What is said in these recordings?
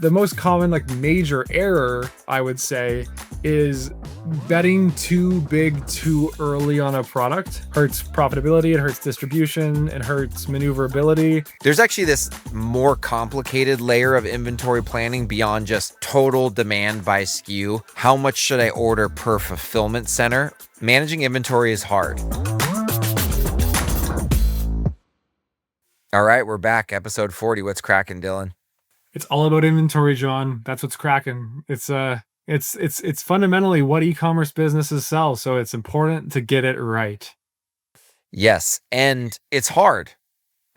the most common like major error, I would say, is betting too big too early on a product. Hurts profitability, it hurts distribution, it hurts maneuverability. There's actually this more complicated layer of inventory planning beyond just total demand by SKU. How much should I order per fulfillment center? Managing inventory is hard. All right, we're back. Episode 40. What's cracking, Dylan? It's all about inventory, John. That's what's cracking. It's fundamentally what e-commerce businesses sell, so it's important to get it right. Yes, and it's hard.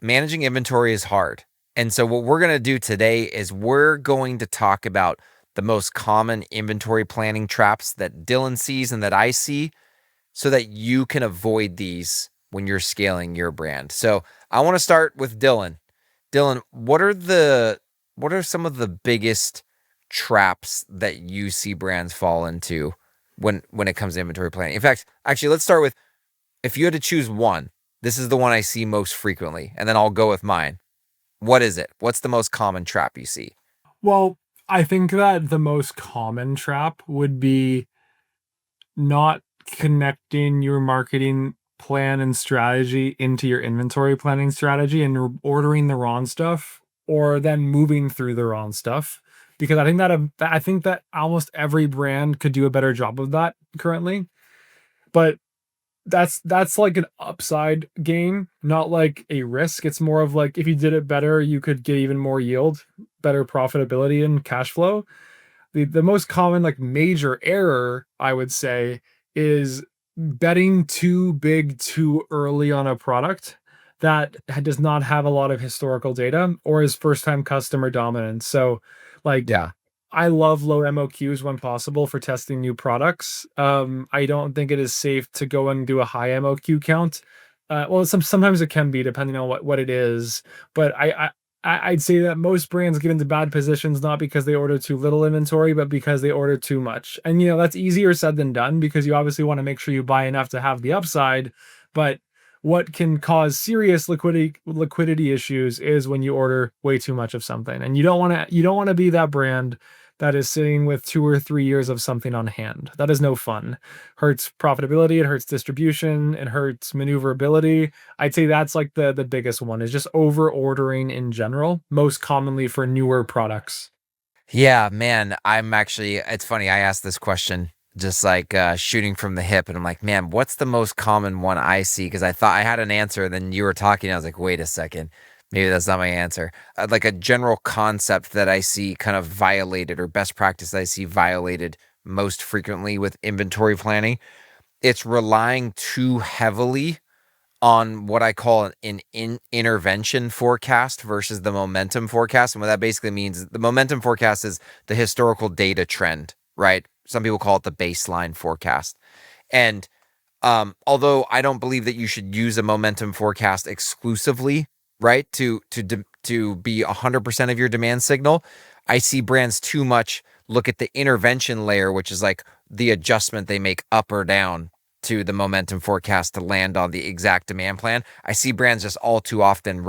Managing inventory is hard. And so what we're going to do today is we're going to talk about the most common inventory planning traps that Dylan sees and that I see so that you can avoid these when you're scaling your brand. So I want to start with Dylan. Dylan, what are some of the biggest traps that you see brands fall into when it comes to inventory planning? In fact, actually, let's start with, if you had to choose one, this is the one I see most frequently, and then I'll go with mine. What is it? What's the most common trap you see? Well, I think that the most common trap would be not connecting your marketing plan and strategy into your inventory planning strategy and ordering the wrong stuff, or then moving through the wrong stuff. Because I think that almost every brand could do a better job of that currently. But that's like an upside game, not like a risk. It's more of like, if you did it better, you could get even more yield, better profitability and cash flow. The most common like major error, I would say, is betting too big too early on a product that does not have a lot of historical data or is first time customer dominant. So like, Yeah. I love low MOQs when possible for testing new products. I don't think it is safe to go and do a high MOQ count. Well, sometimes it can be depending on what it is, but I'd say that most brands get into bad positions not because they order too little inventory, but because they order too much. And that's easier said than done, because you obviously want to make sure you buy enough to have the upside. But what can cause serious liquidity issues is when you order way too much of something, and you don't want to be that brand that is sitting with 2 or 3 years of something on hand. That is no fun. Hurts profitability, it hurts distribution, it hurts maneuverability. I'd say that's like the biggest one, is just over ordering in general, most commonly for newer products. Yeah, man, it's funny. I asked this question just like shooting from the hip, and I'm like, man, what's the most common one I see? Because I thought I had an answer, and then you were talking, and I was like, wait a second. Maybe that's not my answer. Like a general concept that I see kind of violated, or best practice that I see violated most frequently with inventory planning, it's relying too heavily on what I call an intervention forecast versus the momentum forecast. And what that basically means is the momentum forecast is the historical data trend, right? Some people call it the baseline forecast. And although I don't believe that you should use a momentum forecast exclusively, right, to be 100% of your demand signal, I see brands too much look at the intervention layer, which is like the adjustment they make up or down to the momentum forecast to land on the exact demand plan. I see brands just all too often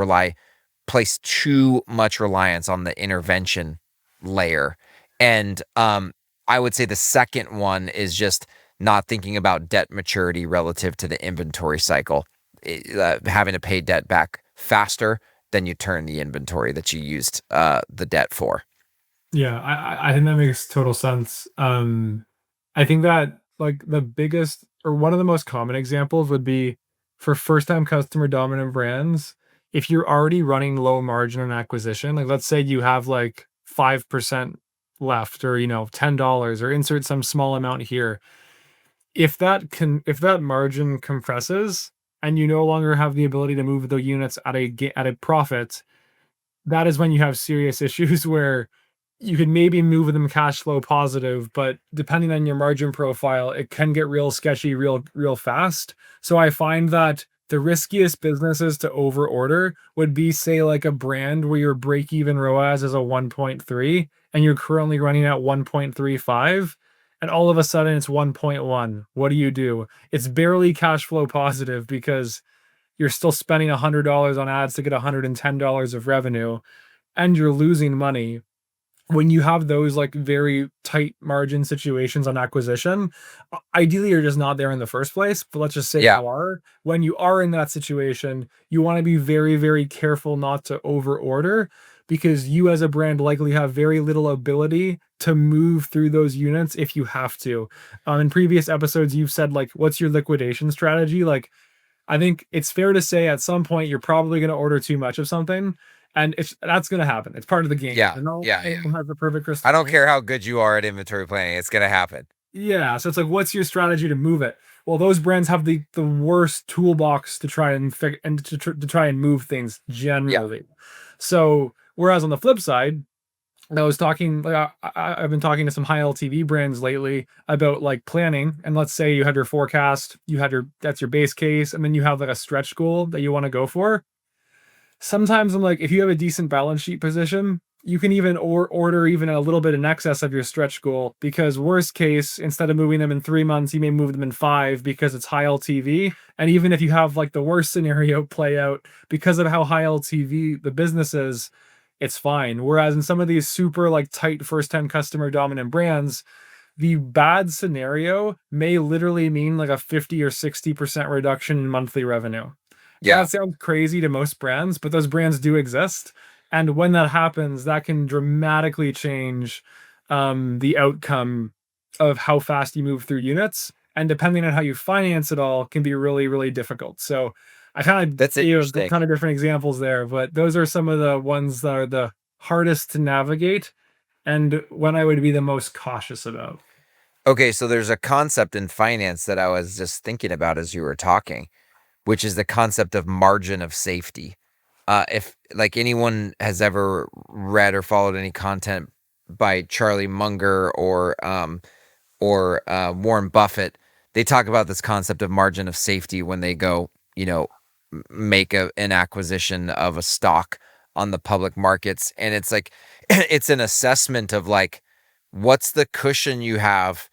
place too much reliance on the intervention layer. And I would say the second one is just not thinking about debt maturity relative to the inventory cycle, having to pay debt back faster than you turn the inventory that you used the debt for. Yeah, I think that makes total sense. I think that like the biggest, or one of the most common examples would be for first time customer dominant brands. If you're already running low margin on acquisition, like let's say you have like 5% left, or $10, or insert some small amount here. If that margin compresses and you no longer have the ability to move the units at a profit, that is when you have serious issues where you can maybe move them cash flow positive, but depending on your margin profile, it can get real sketchy real fast. So I find that the riskiest businesses to over order would be, say, like a brand where your break even ROAS is a 1.3 and you're currently running at 1.35, and all of a sudden it's 1.1. What do? It's barely cash flow positive because you're still spending $100 on ads to get $110 of revenue, and you're losing money. when you have those like very tight margin situations on acquisition, ideally you're just not there in the first place. But let's just say Yeah. you are. When you are in that situation, you want to be very, very careful not to over order, because you as a brand likely have very little ability to move through those units if you have to. In previous episodes, you've said like, what's your liquidation strategy? Like, I think it's fair to say at some point you're probably going to order too much of something, and that's going to happen. It's part of the game. Yeah. And no Yeah. Yeah. one has the perfect I crystal don't ball. care how good you are at inventory planning. It's going to happen. Yeah, so it's like, what's your strategy to move it? Well, those brands have the worst toolbox to try and to try and move things Yeah. generally. So whereas on the flip side, I was talking, like, I've been talking to some high LTV brands lately about like planning. And let's say you had your forecast, that's your base case, and then you have like a stretch goal that you want to go for. Sometimes I'm like, if you have a decent balance sheet position, you can even order even a little bit in excess of your stretch goal, because worst case, instead of moving them in 3 months, you may move them in 5 because it's high LTV. And even if you have like the worst scenario play out, because of how high LTV the business is, it's fine. Whereas in some of these super like tight first time customer dominant brands, the bad scenario may literally mean like a 50 or 60% reduction in monthly revenue. Yeah. That sounds crazy to most brands, but those brands do exist. And when that happens, that can dramatically change the outcome of how fast you move through units. And depending on how you finance it all, can be really, really difficult. So I kind of That's gave a interesting. ton of different examples there, but those are some of the ones that are the hardest to navigate and when I would be the most cautious about. Okay, so there's a concept in finance that I was just thinking about as you were talking, which is the concept of margin of safety. If like anyone has ever read or followed any content by Charlie Munger or Warren Buffett, they talk about this concept of margin of safety when they go, make an acquisition of a stock on the public markets, and it's like it's an assessment of like what's the cushion you have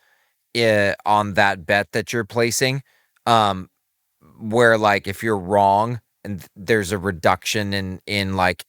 on that bet that you're placing, um, where like if you're wrong and there's a reduction in like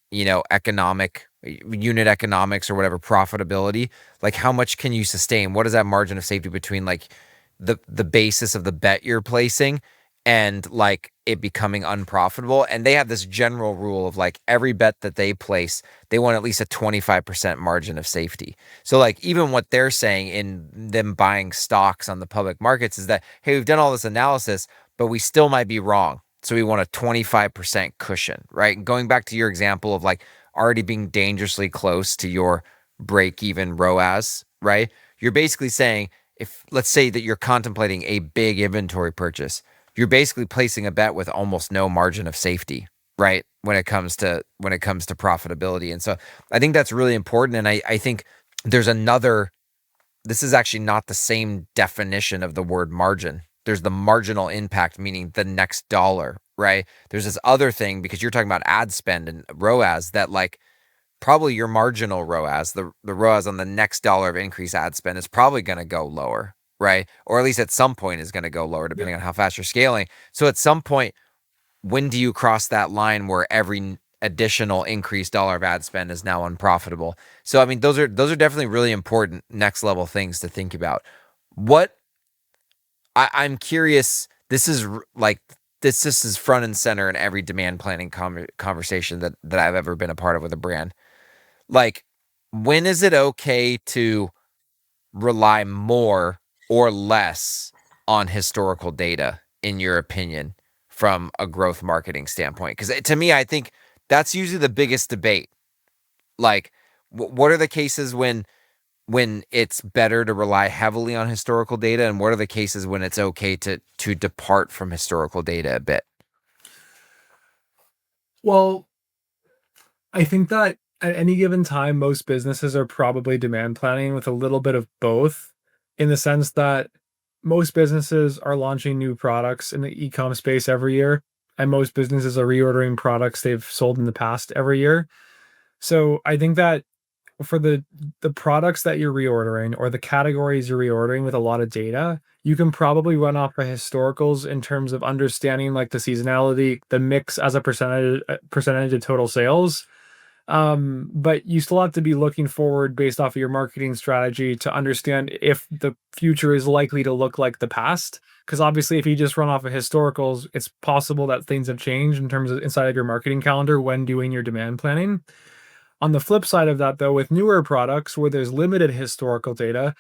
economic unit economics or whatever profitability, like how much can you sustain? What is that margin of safety between like the basis of the bet you're placing and like it becoming unprofitable? And they have this general rule of like every bet that they place, they want at least a 25% margin of safety. So like even what they're saying in them buying stocks on the public markets is that, hey, we've done all this analysis, but we still might be wrong. So we want a 25% cushion, right? And going back to your example of like already being dangerously close to your break even ROAS, right? You're basically saying, if let's say that you're contemplating a big inventory purchase, you're basically placing a bet with almost no margin of safety, right? When it comes to profitability. And so I think that's really important. And I think there's another, this is actually not the same definition of the word margin. There's the marginal impact, meaning the next dollar, right? There's this other thing, because you're talking about ad spend and ROAS, that like probably your marginal ROAS, the ROAS on the next dollar of increased ad spend is probably going to go lower, right? Or at least at some point is going to go lower depending on how fast you're scaling. So at some point, when do you cross that line where every additional increased dollar of ad spend is now unprofitable? So I mean, those are definitely really important next level things to think about. What I'm curious, this is like this is front and center in every demand planning conversation that I've ever been a part of with a brand. Like, when is it okay to rely more or less on historical data, in your opinion, from a growth marketing standpoint? Because to me, I think that's usually the biggest debate. Like, what are the cases when it's better to rely heavily on historical data, and what are the cases when it's okay to depart from historical data a bit? Well, I think that at any given time, most businesses are probably demand planning with a little bit of both, in the sense that most businesses are launching new products in the e-com space every year, and most businesses are reordering products they've sold in the past every year. So I think that for the products that you're reordering or the categories you're reordering with a lot of data, you can probably run off the historicals in terms of understanding like the seasonality, the mix as a percentage of total sales, But you still have to be looking forward based off of your marketing strategy to understand if the future is likely to look like the past. Because obviously, if you just run off of historicals, it's possible that things have changed in terms of inside of your marketing calendar when doing your demand planning. On the flip side of that, though, with newer products where there's limited historical data,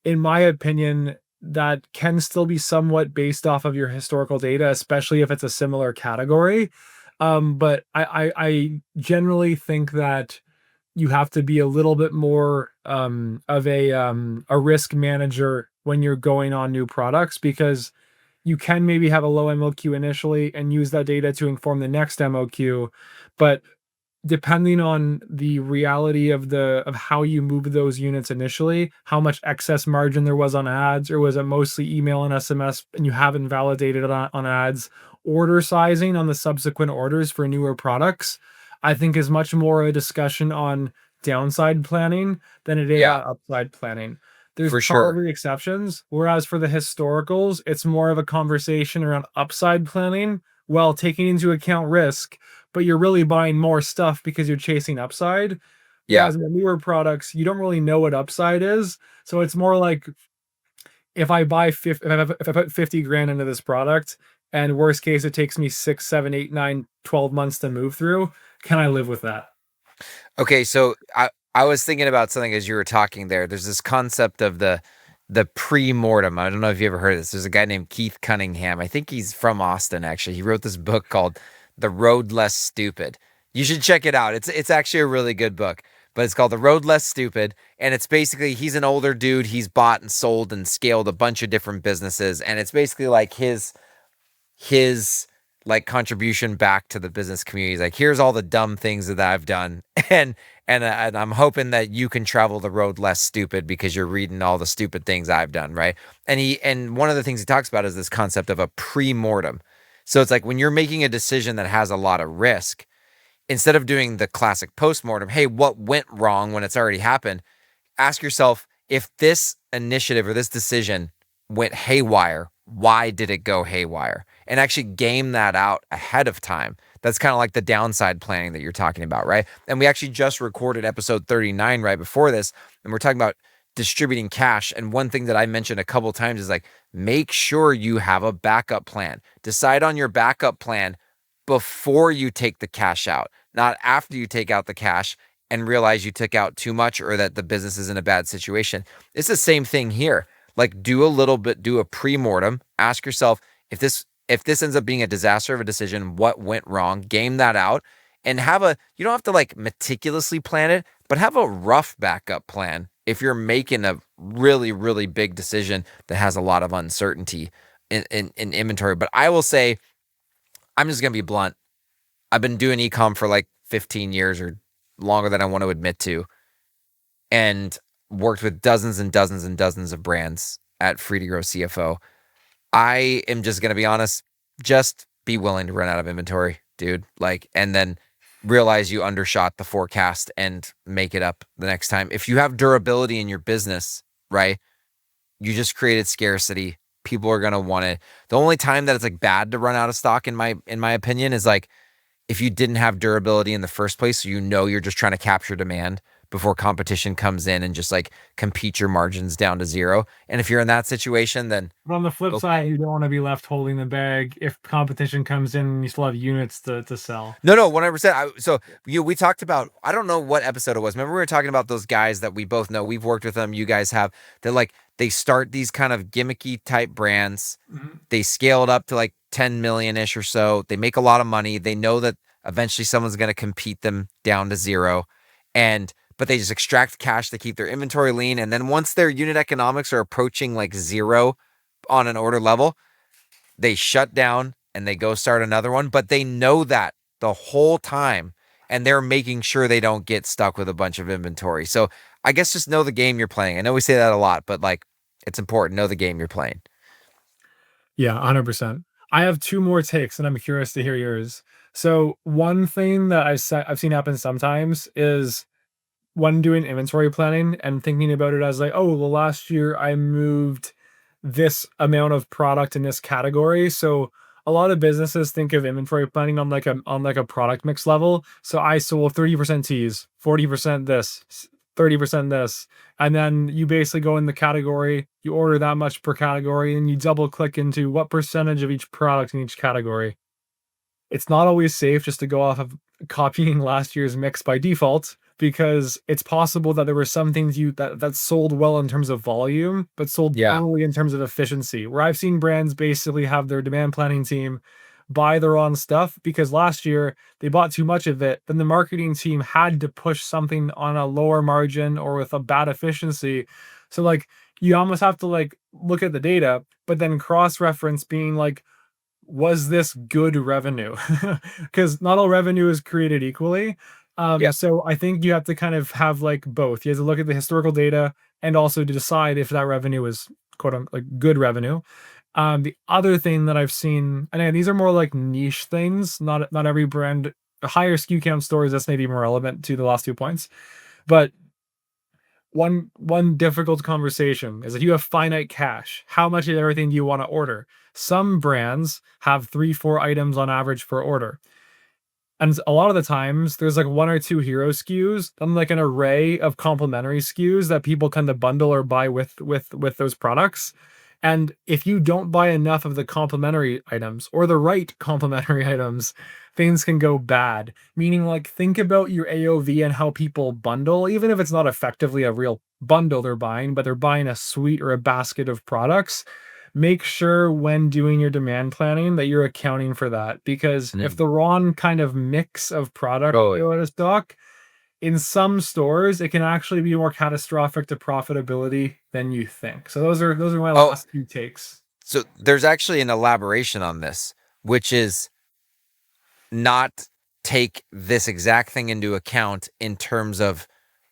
in my opinion, that can still be somewhat based off of your historical data, especially if it's a similar category. But I generally think that you have to be a little bit more of a risk manager when you're going on new products, because you can maybe have a low MOQ initially and use that data to inform the next MOQ, but depending on the reality of how you moved those units initially, how much excess margin there was on ads, or was it mostly email and SMS and you haven't validated it on ads, order sizing on the subsequent orders for newer products, I think is much more a discussion on downside planning than it is Yeah, on upside planning. There's for sure. probably exceptions, whereas for the historicals, it's more of a conversation around upside planning while taking into account risk, but you're really buying more stuff because you're chasing upside. Yeah. Whereas in the newer products, you don't really know what upside is. So it's more like, if I buy if I put 50 grand into this product, and worst case it takes me 6, 7, 8, 9, 12 months to move through, can I live with that? Okay, so I was thinking about something as you were talking there. There's this concept of the pre-mortem. I don't know if you ever heard of this. There's a guy named Keith Cunningham. I think he's from Austin actually. He wrote this book called The Road Less Stupid. You should check it out. It's actually a really good book. But it's called The Road Less Stupid, and it's basically, he's an older dude. He's bought and sold and scaled a bunch of different businesses, and it's basically like his like contribution back to the business community. He's like, here's all the dumb things that I've done, and I'm hoping that you can travel the road less stupid because you're reading all the stupid things I've done, right? And one of the things he talks about is this concept of a pre-mortem. So it's like when you're making a decision that has a lot of risk, instead of doing the classic post-mortem, hey, what went wrong when it's already happened? Ask yourself, if this initiative or this decision went haywire, why did it go haywire? And actually game that out ahead of time. That's kind of like the downside planning that you're talking about, right? And we actually just recorded episode 39 right before this, and we're talking about distributing cash. And one thing that I mentioned a couple times is like, make sure you have a backup plan. Decide on your backup plan before you take the cash out, not after you take out the cash and realize you took out too much or that the business is in a bad situation. It's the same thing here. Like, do a pre-mortem, ask yourself, if this ends up being a disaster of a decision, what went wrong? Game that out, and you don't have to like meticulously plan it, but have a rough backup plan if you're making a really, really big decision that has a lot of uncertainty in inventory. But I will say, I'm just going to be blunt. I've been doing ecom for like 15 years or longer than I want to admit to, and worked with dozens and dozens and dozens of brands at To Grow CFO. I am just going to be honest, just be willing to run out of inventory, dude. Like, and then realize you undershot the forecast and make it up the next time. If you have durability in your business, right? You just created scarcity. People are going to want it. The only time that it's like bad to run out of stock in my opinion is like if you didn't have durability in the first place, so you're just trying to capture demand before competition comes in and just like compete your margins down to zero. And if you're in that situation, then But on the flip side, you don't want to be left holding the bag if competition comes in and you still have units to sell. no, 100%. So we talked about, I don't know what episode it was. Remember we were talking about those guys that we both know. We've worked with them. You guys have. That like they start these kind of gimmicky type brands. Mm-hmm. They scale it up to like 10 million-ish or so. They make a lot of money. They know that eventually someone's going to compete them down to zero. But they just extract cash to keep their inventory lean. And then once their unit economics are approaching like zero on an order level, they shut down and they go start another one. But they know that the whole time, and they're making sure they don't get stuck with a bunch of inventory. So I guess just know the game you're playing. I know we say that a lot, but like it's important. Know the game you're playing. Yeah, 100%. I have two more takes, and I'm curious to hear yours. So one thing that I've seen happen sometimes is when doing inventory planning and thinking about it as like, oh, well, last year I moved this amount of product in this category, so a lot of businesses think of inventory planning on like a product mix level. So I sold 30% teas, 40% this, 30% this. And then you basically go in the category, you order that much per category, and you double click into what percentage of each product in each category. It's not always safe just to go off of copying last year's mix by default, because it's possible that there were some things that sold well in terms of volume, but sold Yeah. poorly in terms of efficiency. Where I've seen brands basically have their demand planning team buy the wrong stuff because last year they bought too much of it. Then the marketing team had to push something on a lower margin or with a bad efficiency. So like you almost have to like look at the data, but then cross-reference being like, was this good revenue? Because not all revenue is created equally. Yep. So I think you have to kind of have like both. You have to look at the historical data and also to decide if that revenue is quote unquote like good revenue. The other thing that I've seen, and again, these are more like niche things, not every brand, higher SKU count stores, that's maybe more relevant to the last 2 points. But one difficult conversation is if you have finite cash, how much of everything do you want to order? Some brands have 3 4 items on average per order, and a lot of the times there's like 1 or 2 hero SKUs and like an array of complementary SKUs that people kind of bundle or buy with those products. And if you don't buy enough of the complementary items or the right complementary items, things can go bad. Meaning, like, think about your AOV and how people bundle, even if it's not effectively a real bundle they're buying, but they're buying a suite or a basket of products. Make sure when doing your demand planning that you're accounting for that, because if Mm. the wrong kind of mix of product Oh, go out of stock, in some stores, it can actually be more catastrophic to profitability than you think. So those are my oh, last 2 takes. so there's actually an elaboration on this, which is not take this exact thing into account in terms of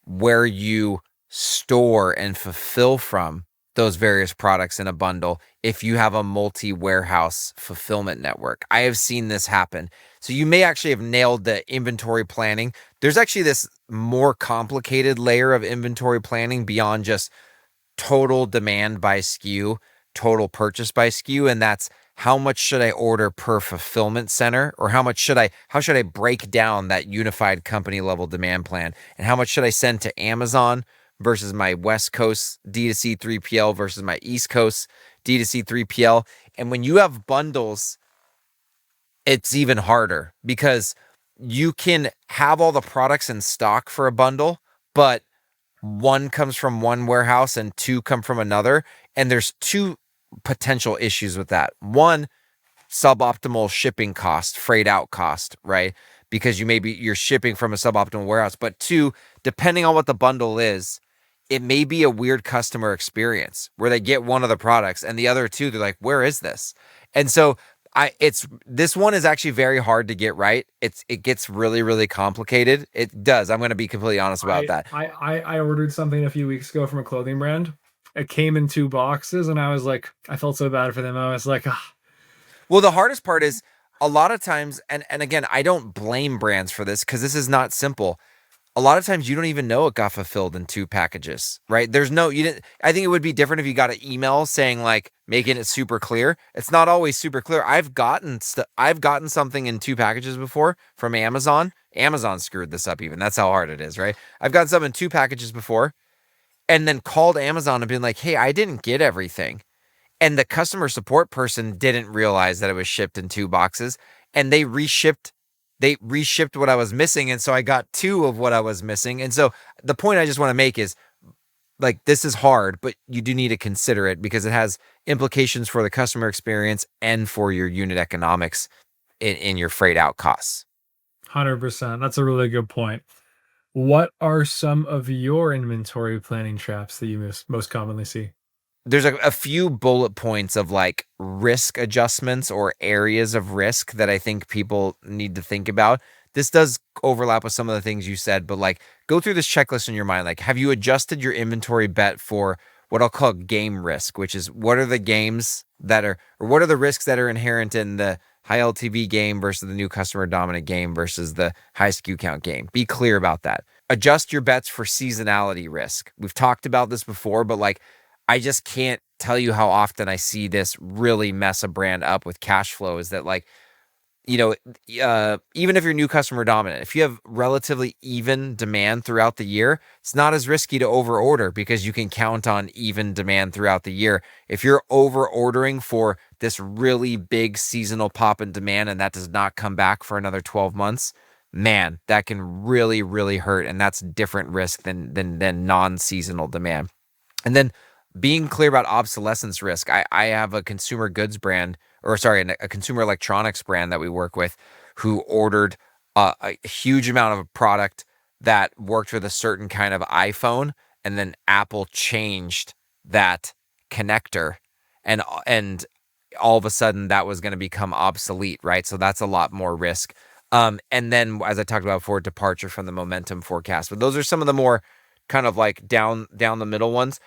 where you store and fulfill from those various products in a bundle if you have a multi-warehouse fulfillment network. I have seen this happen. So you may actually have nailed the inventory planning. There's actually this more complicated layer of inventory planning beyond just total demand by SKU, total purchase by SKU, and that's how much should I order per fulfillment center, or how should I break down that unified company level demand plan, and how much should I send to Amazon versus my West Coast D2C 3PL versus my East Coast D2C 3PL. And when you have bundles, it's even harder because you can have all the products in stock for a bundle, but one comes from one warehouse and 2 come from another. And there's 2 potential issues with that. One, suboptimal shipping cost, freight out cost, right? Because you're shipping from a suboptimal warehouse. But 2, depending on what the bundle is, it may be a weird customer experience where they get one of the products and the other 2, they're like, where is this? And so this one is actually very hard to get right. It gets really, really complicated. It does. I'm going to be completely honest about that. I ordered something a few weeks ago from a clothing brand. It came in 2 boxes, and I was like, I felt so bad for them. I was like, ah. Well, the hardest part is a lot of times, and again, I don't blame brands for this because this is not simple. A lot of times you don't even know it got fulfilled in 2 packages, right? You didn't. I think it would be different if you got an email saying like making it super clear. It's not always super clear. I've gotten something in 2 packages before from Amazon. Amazon screwed this up even. That's how hard it is, right? I've gotten something in 2 packages before and then called Amazon and been like, "Hey, I didn't get everything." And the customer support person didn't realize that it was shipped in 2 boxes, and they reshipped what I was missing. And so I got 2 of what I was missing. And so the point I just want to make is like, this is hard, but you do need to consider it because it has implications for the customer experience and for your unit economics in your freight out costs. 100%. That's a really good point. What are some of your inventory planning traps that you most commonly see? There's a few bullet points of like risk adjustments or areas of risk that I think people need to think about. This does overlap with some of the things you said, but like go through this checklist in your mind. Like, have you adjusted your inventory bet for what I'll call game risk, which is what are the games that are, or what are the risks that are inherent in the high LTV game versus the new customer dominant game versus the high SKU count game? Be clear about that. Adjust your bets for seasonality risk. We've talked about this before, but like, I just can't tell you how often I see this really mess a brand up with cash flow. Is that like, even if you're new customer dominant, if you have relatively even demand throughout the year, it's not as risky to over order because you can count on even demand throughout the year. If you're over ordering for this really big seasonal pop in demand and that does not come back for another 12 months, man, that can really, really hurt. And that's different risk than non-seasonal demand. And then being clear about obsolescence risk. I have a consumer goods brand, or sorry, a consumer electronics brand that we work with who ordered a huge amount of a product that worked with a certain kind of iPhone, and then Apple changed that connector, and all of a sudden that was going to become obsolete, right? So that's a lot more risk. And then, as I talked about before, departure from the momentum forecast. But those are some of the more kind of like down the middle ones.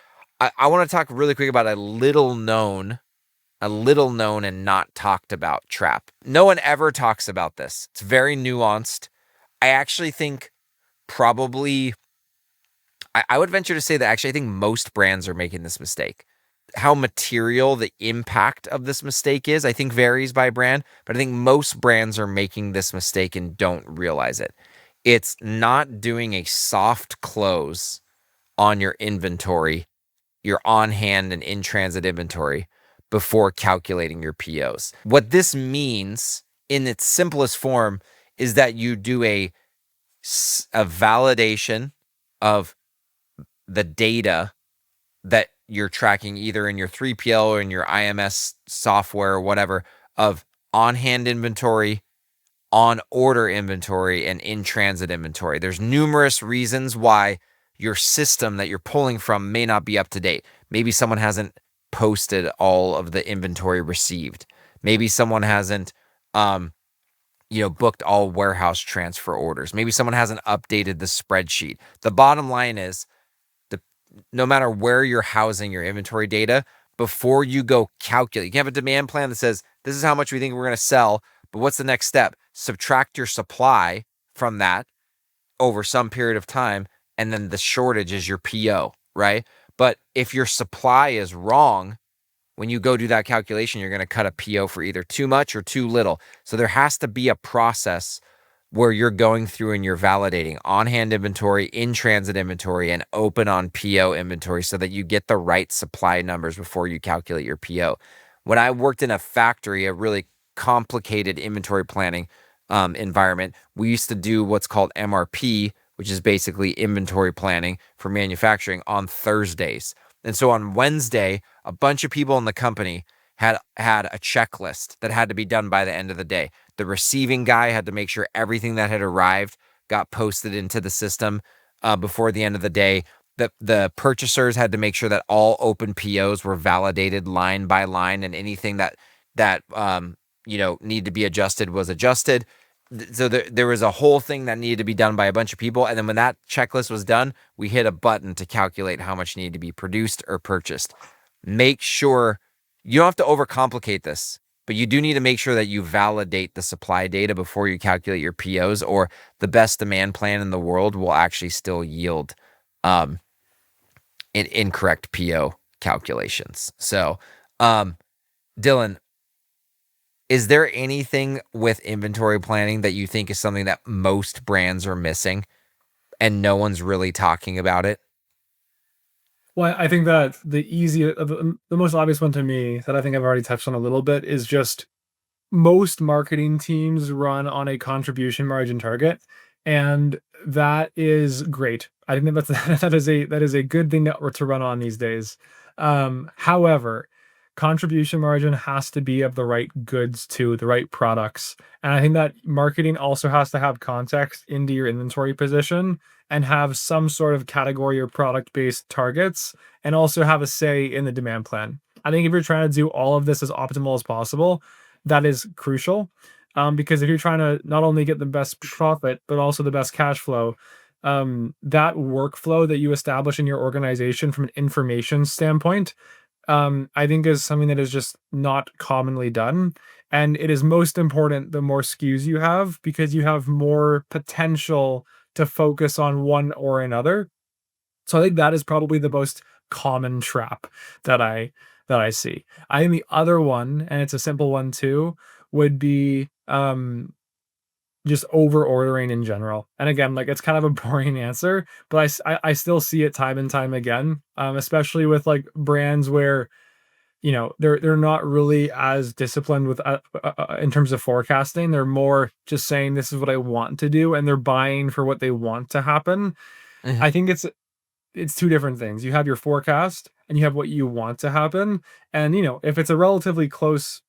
I want to talk really quick about a little known and not talked about trap. No one ever talks about this. It's very nuanced. I actually think probably, I would venture to say that actually I think most brands are making this mistake. How material the impact of this mistake is, I think varies by brand, but I think most brands are making this mistake and don't realize it. It's not doing a soft close on your inventory, your on-hand and in-transit inventory, before calculating your POs. What this means in its simplest form is that you do a validation of the data that you're tracking either in your 3PL or in your IMS software or whatever, of on-hand inventory, on-order inventory, and in-transit inventory. There's numerous reasons why your system that you're pulling from may not be up to date. Maybe someone hasn't posted all of the inventory received. Maybe someone hasn't booked all warehouse transfer orders. Maybe someone hasn't updated the spreadsheet. The bottom line is, no matter where you're housing your inventory data, before you go calculate, you can have a demand plan that says, this is how much we think we're going to sell, but what's the next step? Subtract your supply from that over some period of time, and then the shortage is your PO, right? But if your supply is wrong, when you go do that calculation, you're going to cut a PO for either too much or too little. So there has to be a process where you're going through and you're validating on-hand inventory, in-transit inventory, and open on PO inventory so that you get the right supply numbers before you calculate your PO. When I worked in a factory, a really complicated inventory planning environment, we used to do what's called MRP, which is basically inventory planning for manufacturing, on Thursdays. And so on Wednesday, a bunch of people in the company had a checklist that had to be done by the end of the day. The receiving guy had to make sure everything that had arrived got posted into the system before the end of the day. The purchasers had to make sure that all open POs were validated line by line, and anything that needed to be adjusted was adjusted. So there was a whole thing that needed to be done by a bunch of people. And then when that checklist was done, we hit a button to calculate how much needed to be produced or purchased. Make sure you don't have to overcomplicate this, but you do need to make sure that you validate the supply data before you calculate your POs, or the best demand plan in the world will actually still yield incorrect PO calculations. So, Dylan, is there anything with inventory planning that you think is something that most brands are missing and no one's really talking about it? Well, I think that the most obvious one to me that I think I've already touched on a little bit is just most marketing teams run on a contribution margin target, and that is great. I think that's that is a good thing to run on these days. However, contribution margin has to be of the right goods to the right products, and I think that marketing also has to have context into your inventory position and have some sort of category or product based targets, and also have a say in the demand plan. I think if you're trying to do all of this as optimal as possible, that is crucial. Because if you're trying to not only get the best profit, but also the best cash flow, that workflow that you establish in your organization from an information standpoint, I think is something that is just not commonly done. And it is most important the more SKUs you have, because you have more potential to focus on one or another. So I think that is probably the most common trap that I see. I think the other one, and it's a simple one too, would be just over ordering in general. And again, like it's kind of a boring answer, but I still see it time and time again, especially with like brands where they're not really as disciplined with in terms of forecasting. They're more just saying this is what I want to do, and they're buying for what they want to happen. Mhm. I think it's two different things. You have your forecast and you have what you want to happen. And if it's a relatively close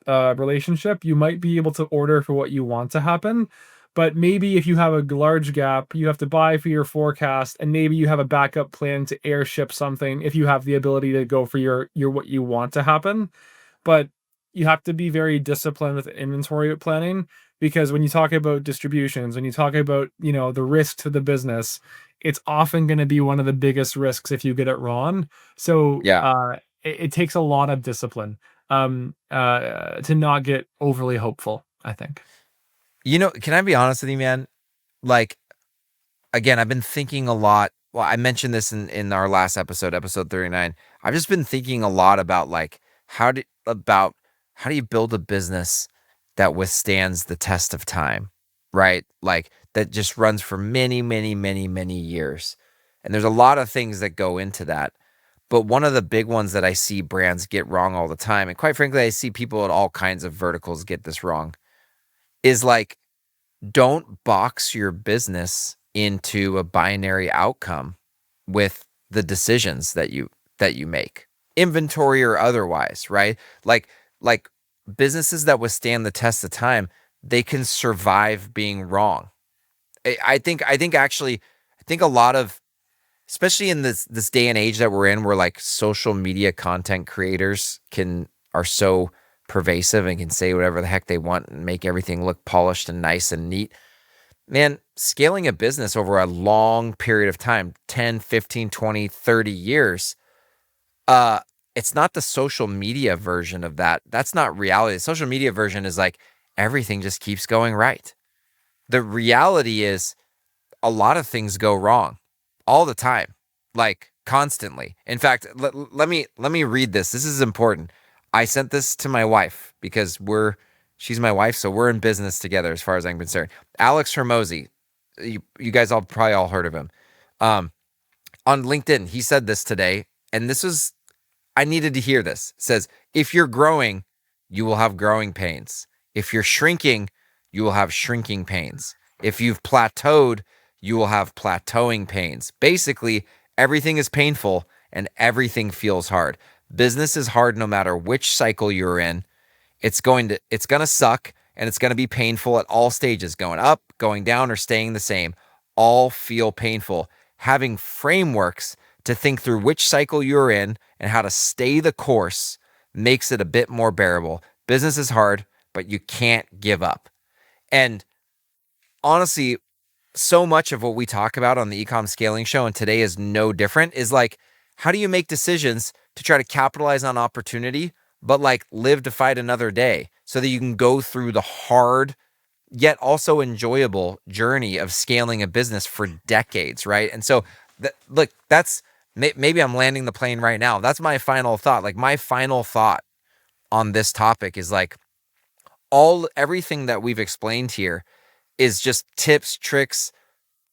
relationship, you might be able to order for what you want to happen. But maybe if you have a large gap, you have to buy for your forecast, and maybe you have a backup plan to airship something if you have the ability to go for your what you want to happen. But you have to be very disciplined with inventory planning, because when you talk about distributions, when you talk about, the risk to the business, it's often going to be one of the biggest risks if you get it wrong. So Yeah. it takes a lot of discipline to not get overly hopeful, I think. Can I be honest with you, man? Like, again, I've been thinking a lot. Well, I mentioned this in our last episode 39. I've just been thinking a lot about like how do you build a business that withstands the test of time, right? Like that just runs for many, many, many, many years. And there's a lot of things that go into that. But one of the big ones that I see brands get wrong all the time, and quite frankly, I see people at all kinds of verticals get this wrong, is like, don't box your business into a binary outcome with the decisions that you make, inventory or otherwise, right? Like businesses that withstand the test of time, they can survive being wrong. I think a lot of, especially in this day and age that we're in, where like social media content creators are so pervasive and can say whatever the heck they want and make everything look polished and nice and neat. Man, scaling a business over a long period of time, 10, 15, 20, 30 years, uh, it's not the social media version of that. That's not reality. The social media version is like everything just keeps going right. The reality is a lot of things go wrong all the time, like constantly. In fact, let me read this. This is important. I sent this to my wife because she's my wife, so we're in business together as far as I'm concerned. Alex Hermosi, you guys all probably all heard of him. Um, on LinkedIn, he said this today, and I needed to hear this. It says, if you're growing, you will have growing pains. If you're shrinking, you will have shrinking pains. If you've plateaued, you will have plateauing pains. Basically, everything is painful and everything feels hard. Business is hard no matter which cycle you're in. It's going to suck, and it's going to be painful at all stages, going up, going down, or staying the same. All feel painful. Having frameworks to think through which cycle you're in and how to stay the course makes it a bit more bearable. Business is hard, but you can't give up. And honestly, so much of what we talk about on the Ecom Scaling Show, and today is no different, is like, how do you make decisions to try to capitalize on opportunity, but like live to fight another day so that you can go through the hard yet also enjoyable journey of scaling a business for decades, right? And so, look, that's maybe I'm landing the plane right now. That's my final thought. Like, my final thought on this topic is like, everything that we've explained here is just tips, tricks,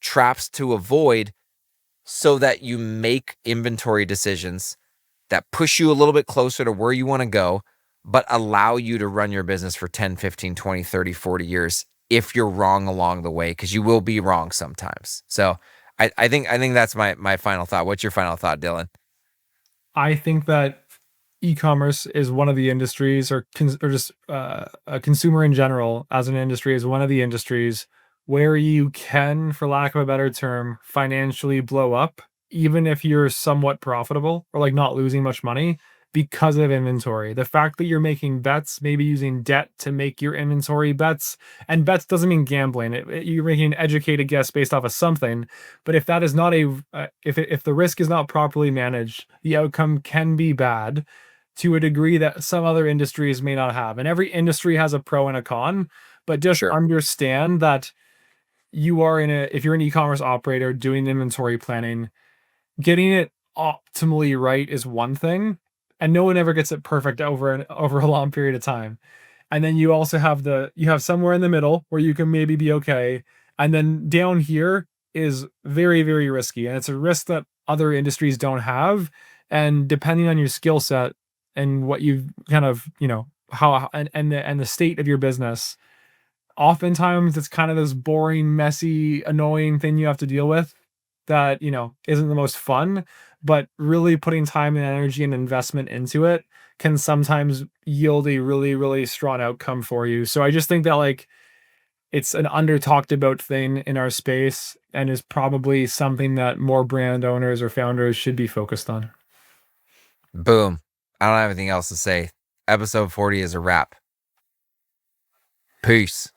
traps to avoid so that you make inventory decisions that push you a little bit closer to where you want to go, but allow you to run your business for 10, 15, 20, 30, 40 years if you're wrong along the way, because you will be wrong sometimes. So I think that's my final thought. What's your final thought, Dylan? I think that e-commerce is one of the industries, or just a consumer in general as an industry, is one of the industries where you can, for lack of a better term, financially blow up, even if you're somewhat profitable or like not losing much money, because of inventory. The fact that you're making bets, maybe using debt to make your inventory bets, and bets doesn't mean gambling. You're making an educated guess based off of something. But if that is not if the risk is not properly managed, the outcome can be bad to a degree that some other industries may not have. And every industry has a pro and a con, but just Sure. understand that if you're an e-commerce operator doing inventory planning, getting it optimally right is one thing, and no one ever gets it perfect over a long period of time. And then you also have somewhere in the middle where you can maybe be okay, and then down here is very, very risky, and it's a risk that other industries don't have. And depending on your skill set and what you've kind of, how and the state of your business, oftentimes it's kind of this boring, messy, annoying thing you have to deal with that, isn't the most fun, but really putting time and energy and investment into it can sometimes yield a really, really strong outcome for you. So I just think that, like, it's an under talked about thing in our space and is probably something that more brand owners or founders should be focused on. Boom. I don't have anything else to say. Episode 40 is a wrap. Peace.